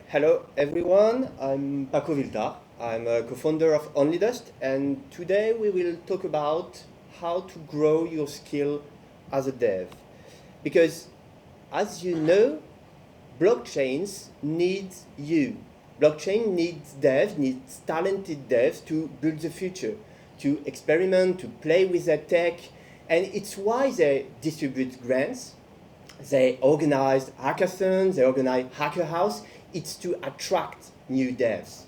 Hello everyone, I'm Paco Villetard. I'm a co-founder of OnlyDust, and today we will talk about how to grow your skill as a dev. Because as you know, blockchains need you. Blockchain needs devs, needs talented devs to build the future, to experiment, to play with their tech, and it's why they distribute grants. They organize hackathons, they organize hacker house. It's to attract new devs.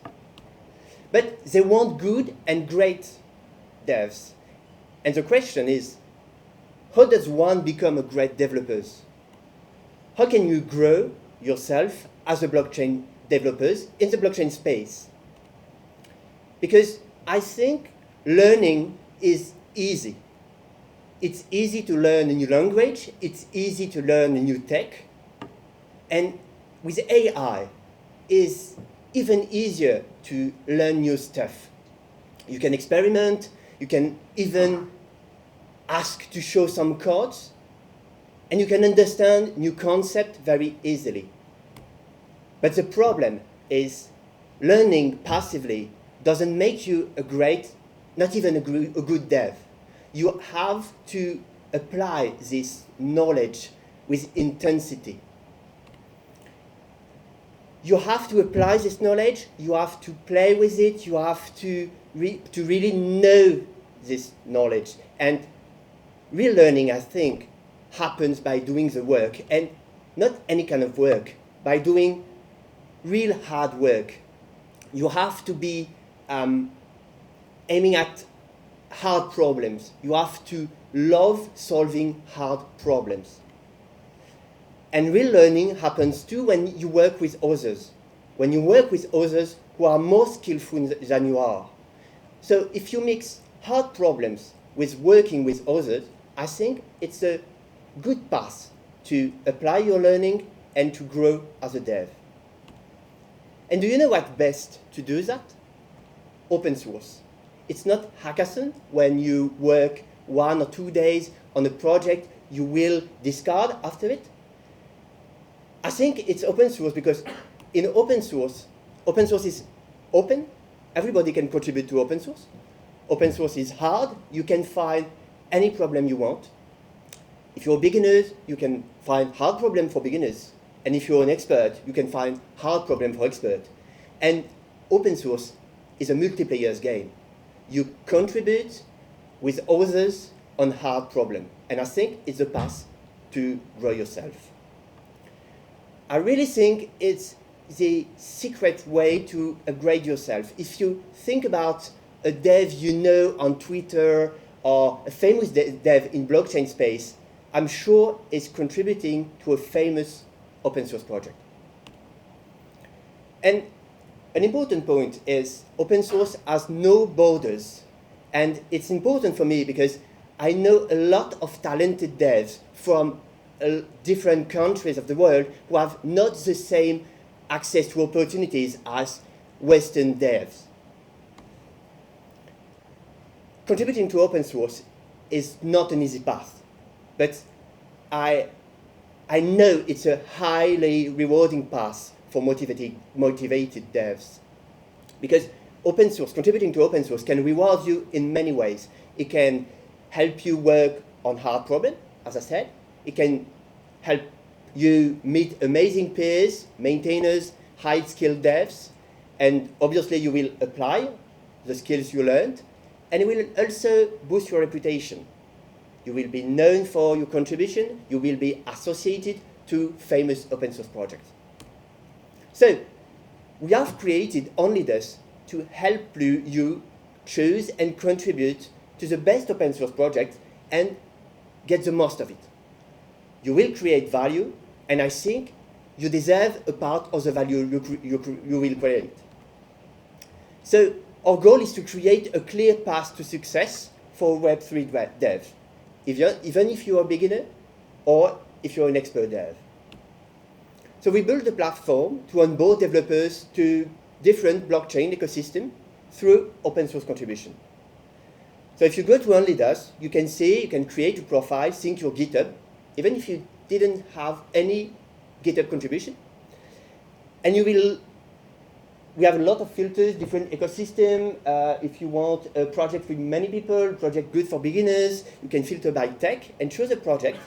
But they want good and great devs. And the question is, how does one become a great developer? How can you grow yourself as a blockchain developer in the blockchain space? Because I think learning is easy. It's easy to learn a new language, it's easy to learn a new tech, and with AI, it's even easier to learn new stuff. You can experiment, you can even ask to show some codes, and you can understand new concepts very easily. But the problem is learning passively doesn't make you a great, not even a good dev. You have to apply this knowledge with intensity. You have to apply this knowledge, you have to play with it, you have to really know this knowledge. And real learning, I think, happens by doing the work, and not any kind of work, by doing real hard work. You have to be aiming at hard problems. You have to love solving hard problems. And real learning happens too when you work with others. When you work with others who are more skillful than you are. So if you mix hard problems with working with others, I think it's a good path to apply your learning and to grow as a dev. And do you know what's best to do that? Open source. It's not hackathon when you work 1 or 2 days on a project you will discard after it. I think it's open source because in open source is open. Everybody can contribute to open source. Open source is hard. You can find any problem you want. If you're beginners, you can find hard problem for beginners. And if you're an expert, you can find hard problem for expert. And open source is a multiplayer game. You contribute with others on hard problem. And I think it's a path to grow yourself. I really think it's the secret way to upgrade yourself. If you think about a dev you know on Twitter or a famous dev in blockchain space, I'm sure is contributing to a famous open source project. And an important point is open source has no borders. And it's important for me because I know a lot of talented devs from different countries of the world who have not the same access to opportunities as Western devs. Contributing to open source is not an easy path, but I know it's a highly rewarding path for motivated devs. Because open source, contributing to open source can reward you in many ways. It can help you work on hard problems, as I said. It can help you meet amazing peers, maintainers, high-skilled devs, and obviously you will apply the skills you learned, and it will also boost your reputation. You will be known for your contribution, you will be associated to famous open source projects. So, we have created OnlyDust to help you choose and contribute to the best open source project and get the most of it. You will create value, and I think you deserve a part of the value you will create. So our goal is to create a clear path to success for Web3 devs, even if you're a beginner or if you're an expert dev. So we built a platform to onboard developers to different blockchain ecosystem through open source contribution. So if you go to OnlyDust, you can see, you can create a profile, sync your GitHub, even if you didn't have any GitHub contribution. And we have a lot of filters, different ecosystem. If you want a project with many people, project good for beginners, you can filter by tech and choose a project.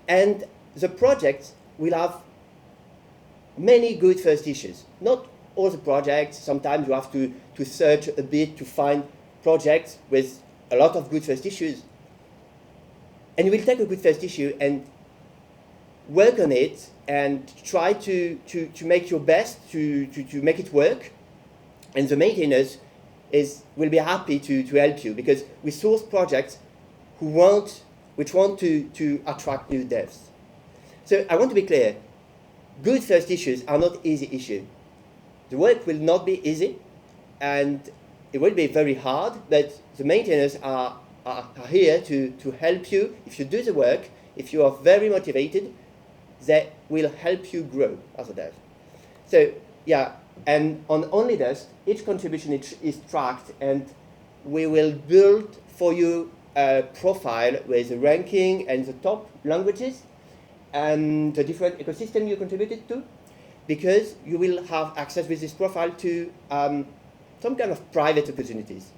And the project will have many good first issues. Not all the projects, sometimes you have to search a bit to find projects with a lot of good first issues. And you will take a good first issue and work on it and try to make your best to make it work. And the maintainers will be happy to help you, because we source projects which want to attract new devs. So I want to be clear, good first issues are not easy issues. The work will not be easy, and it will be very hard, but the maintainers are here to help you. If you do the work, if you are very motivated, they will help you grow as a dev. So yeah, and on OnlyDust, each contribution is tracked, and we will build for you a profile with the ranking and the top languages and the different ecosystem you contributed to, because you will have access with this profile to some kind of private opportunities.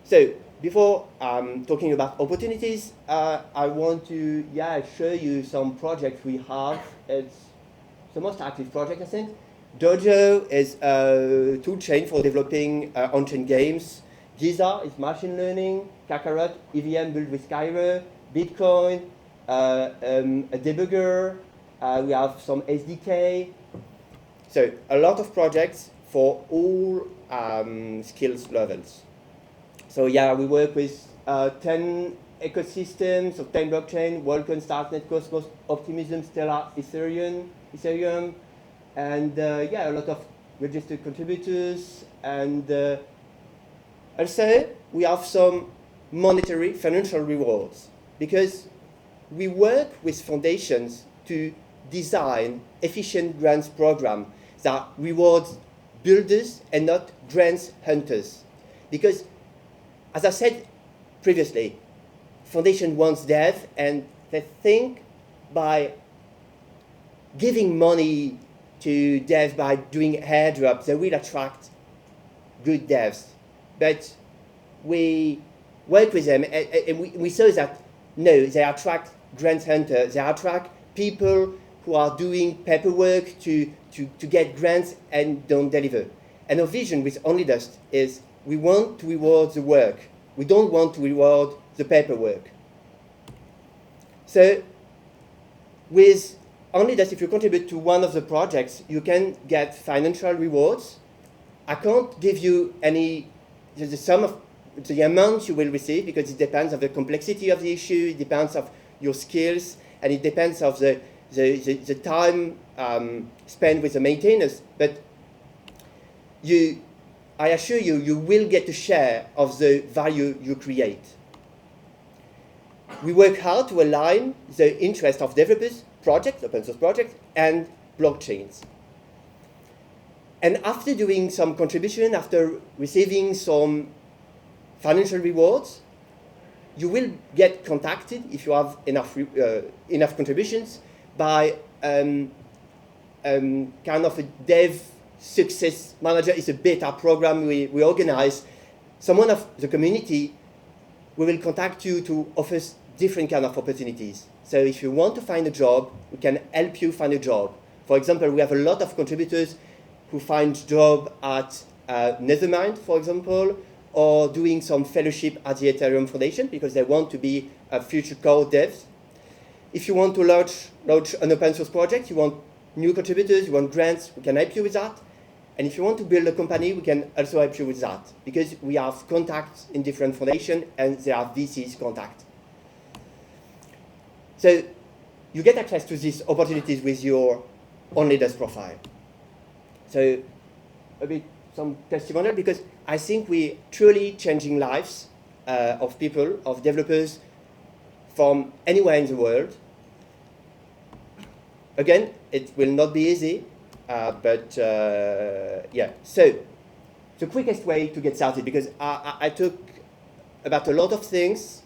So before talking about opportunities, I want to show you some projects we have. It's the most active project, I think. Dojo is a tool chain for developing on-chain games. Giza is machine learning. Kakarot, EVM built with Cairo. Bitcoin, a debugger. We have some SDK. So a lot of projects for all skills levels. So yeah, we work with 10 ecosystems, so 10 blockchain, Vulkan, Starknet, Cosmos, Optimism, Stellar, Ethereum, and a lot of registered contributors. And also, we have some monetary financial rewards, because we work with foundations to design efficient grants program that rewards builders and not grants hunters. Because, as I said previously, foundation wants dev, and they think by giving money to devs, by doing airdrops, they will attract good devs. But we work with them, and we saw that no, they attract grant hunters, they attract people who are doing paperwork to get grants and don't deliver. And our vision with OnlyDust is we want to reward the work. We don't want to reward the paperwork. So with OnlyDust, if you contribute to one of the projects, you can get financial rewards. I can't give you the sum of the amount you will receive, because it depends on the complexity of the issue, it depends on your skills, and it depends on the time spent with the maintainers. But I assure you, you will get a share of the value you create. We work hard to align the interest of developers, projects, open source projects, and blockchains. And after doing some contribution, after receiving some financial rewards, you will get contacted, if you have enough contributions, by kind of a dev success manager. Is a beta program we organize. Someone of the community will contact you to offer different kind of opportunities. So if you want to find a job, we can help you find a job. For example, we have a lot of contributors who find job at Nethermind, for example, or doing some fellowship at the Ethereum Foundation because they want to be future core devs. If you want to launch an open source project, you want new contributors, you want grants, we can help you with that. And if you want to build a company, we can also help you with that, because we have contacts in different foundations and there are VCs contact. So you get access to these opportunities with your OnlyDust profile. So a bit some testimonial, because I think we're truly changing lives of people, of developers from anywhere in the world. Again, it will not be easy, but yeah. So the quickest way to get started, because I talk about a lot of things.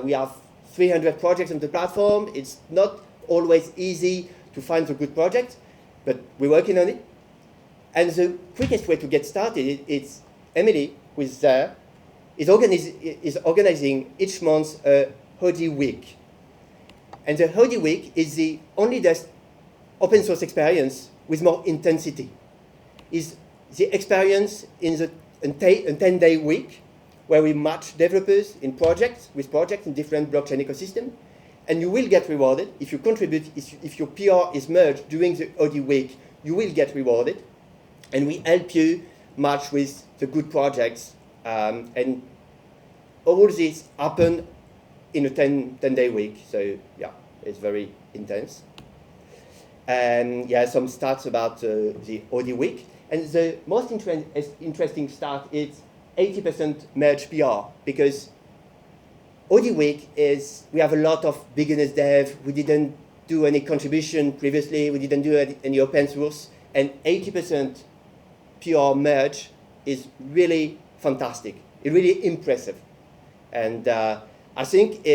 We have 300 projects on the platform. It's not always easy to find a good project, but we're working on it. And the quickest way to get started is Emily, who is there, is organizing each month a Hody Week. And the Hody Week is the OnlyDust open source experience with more intensity. It's the experience in a 10-day week where we match developers in projects in different blockchain ecosystems. And you will get rewarded if you contribute, if your PR is merged during the Hody Week, you will get rewarded. And we help you match with the good projects. And all this happen in a 10-day week. So yeah, it's very intense. And yeah, some stats about the Hody Week. And the most interesting stat is 80% merge PR, because Hody Week is, we have a lot of beginners dev, we didn't do any contribution previously, we didn't do any open source, and 80% PR merge is really fantastic, it's really impressive. And I think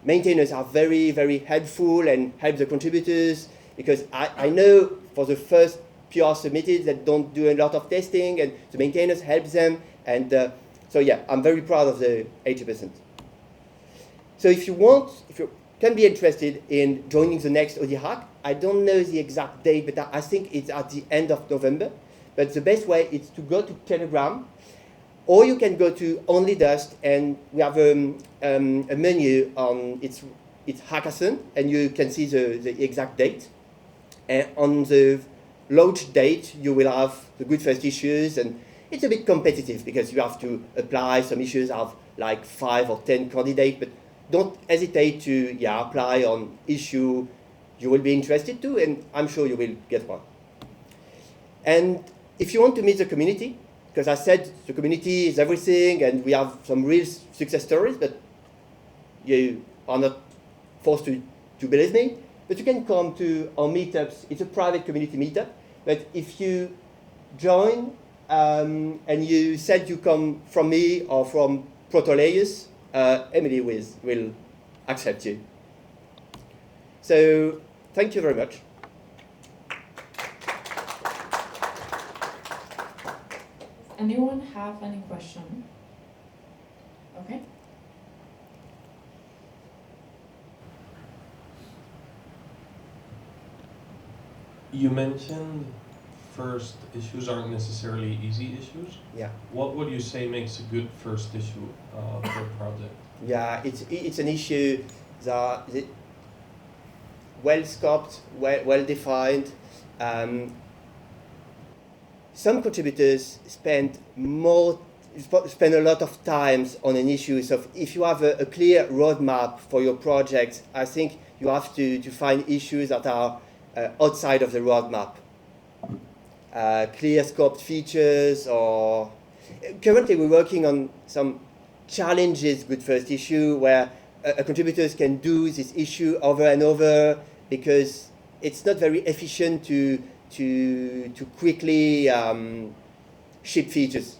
maintainers are very, very helpful and help the contributors, because I know for the first PR submitted that don't do a lot of testing, and the maintainers help them. And so yeah, I'm very proud of the 80%. So if you can be interested in joining the next Hody Hack, I don't know the exact date, but I think it's at the end of November. But the best way is to go to Telegram, or you can go to OnlyDust, and we have a menu on it's Hackathon, and you can see the exact date. And on the launch date, you will have the good first issues, and it's a bit competitive because you have to apply. Some issues have like 5 or 10 candidates, but don't hesitate to apply on issue you will be interested to, and I'm sure you will get one. And if you want to meet the community, because I said the community is everything, and we have some real success stories, but you are not forced to believe me, but you can come to our meetups. It's a private community meetup, but if you join and you said you come from me or from Protolayers, Emily will accept you. So thank you very much. Anyone have any question? Okay. You mentioned first issues aren't necessarily easy issues. Yeah. What would you say makes a good first issue for a project? Yeah, it's an issue that is well scoped, well defined. Some contributors spend a lot of time on an issue. So if you have a clear roadmap for your project, I think you have to find issues that are outside of the roadmap. Clear scoped features, or currently we're working on some challenges good first issue where contributors can do this issue over and over, because it's not very efficient to quickly ship features.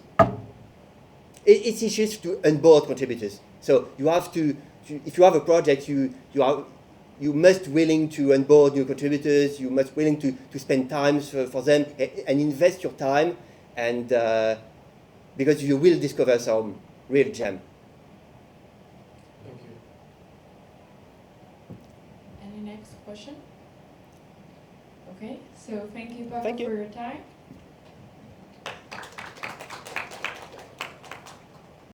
It's issues to onboard contributors. So you have to if you have a project, you must willing to onboard new contributors. You must willing to spend time for them and invest your time, and because you will discover some real gem. Thank you. Any next question? Okay, so thank you, Paco, Thank you. for your time.